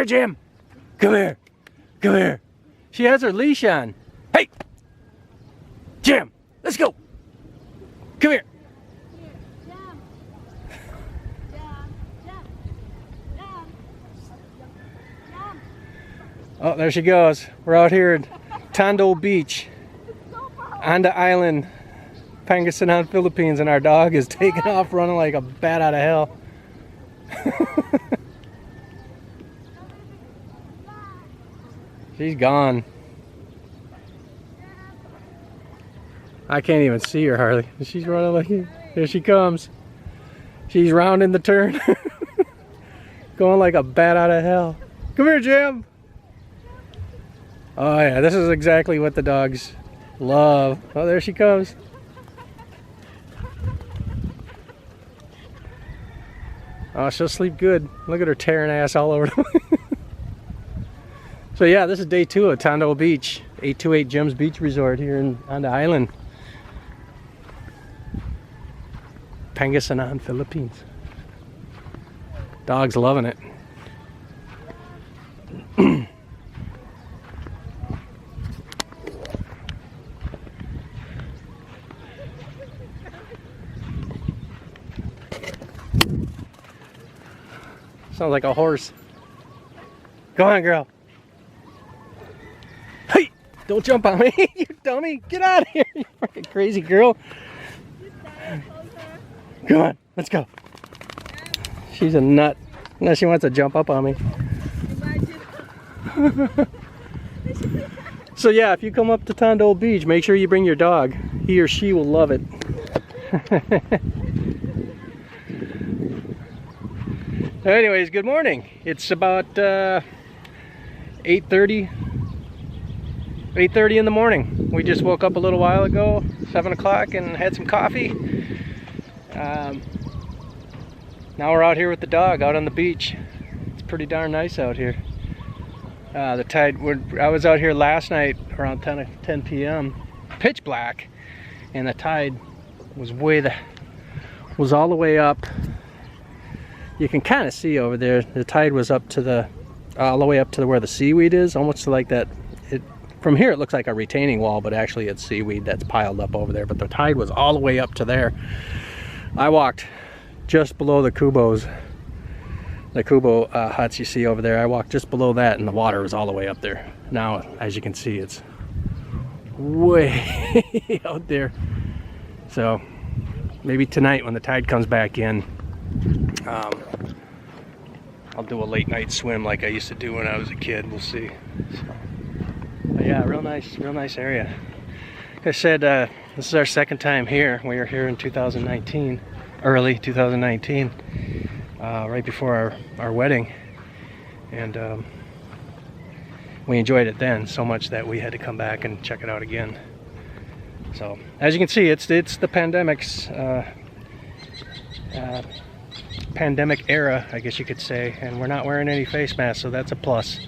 Jim. Come here. Come here. She has her leash on. Hey, Jim, let's go. Come here. Oh, there she goes. We're out here at Tondol Beach on the island, Pangasinan, Philippines, and our dog is taking off running like a bat out of hell. She's gone. I can't even see her hardly. She's running like, here she comes. She's rounding the turn. Going like a bat out of hell. Come here, Jim. Oh yeah, this is exactly what the dogs love. Oh, there she comes. Oh, she'll sleep good. Look at her tearing ass all over. So yeah, this is day 2 of Tondol Beach, 828 Jim's Beach Resort here on the island, Pangasinan, Philippines. Dog's loving it. Sounds like a horse. Go on, girl. Hey, don't jump on me, you dummy. Get out of here, you fucking crazy girl. Come on, let's go. She's a nut. Now she wants to jump up on me. So yeah, if you come up to Tondol Beach, make sure you bring your dog. He or she will love it. Anyways, good morning. It's about 8:30 in the morning. We just woke up a little while ago, 7 o'clock, and had some coffee. Now we're out here with the dog out on the beach. It's pretty darn nice out here. The tide, I was out here last night around 10 p.m. pitch black, and the tide was all the way up. You can kind of see over there, the tide was up to all the way up to where the seaweed is, almost like that. From here it looks like a retaining wall, but actually it's seaweed that's piled up over there. But the tide was all the way up to there. I walked just below the Kubos, the Kubo huts you see over there. I walked just below that, and the water was all the way up there. Now, as you can see, it's way out there. So maybe tonight when the tide comes back in, I'll do a late night swim like I used to do when I was a kid. We'll see. So, but yeah, real nice area. Like I said, this is our second time here. We were here in 2019, early 2019, right before our wedding, and we enjoyed it then so much that we had to come back and check it out again. So as you can see, it's the pandemic era, I guess you could say, and we're not wearing any face masks, so that's a plus.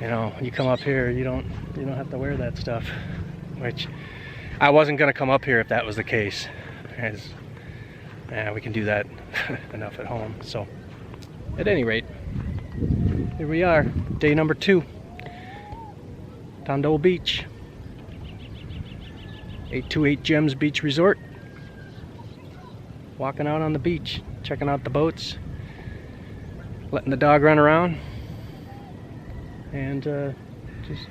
You know, you come up here, you don't have to wear that stuff, which I wasn't going to come up here if that was the case, as we can do that enough at home. So at any rate, here we are, day number 2, Tondol Beach, 828 Jim's Beach Resort. Walking out on the beach, checking out the boats, letting the dog run around, and just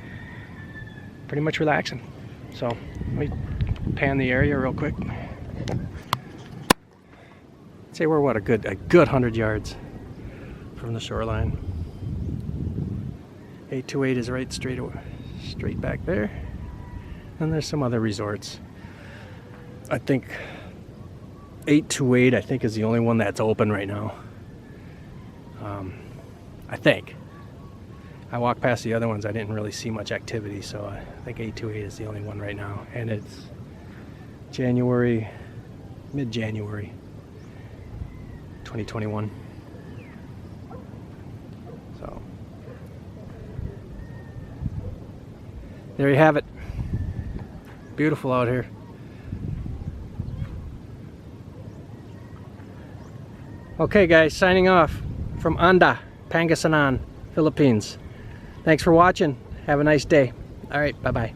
pretty much relaxing. So let me pan the area real quick. I'd say we're what, a good 100 yards from the shoreline. 828 is right straight back there, and there's some other resorts. I think 828 I think is the only one that's open right now. I think. I walked past the other ones, I didn't really see much activity, so I think 828 is the only one right now, and it's January, mid-January 2021. So there you have it. Beautiful out here. Okay guys, signing off from Anda, Pangasinan. Philippines. Thanks for watching. Have a nice day. All right, bye-bye.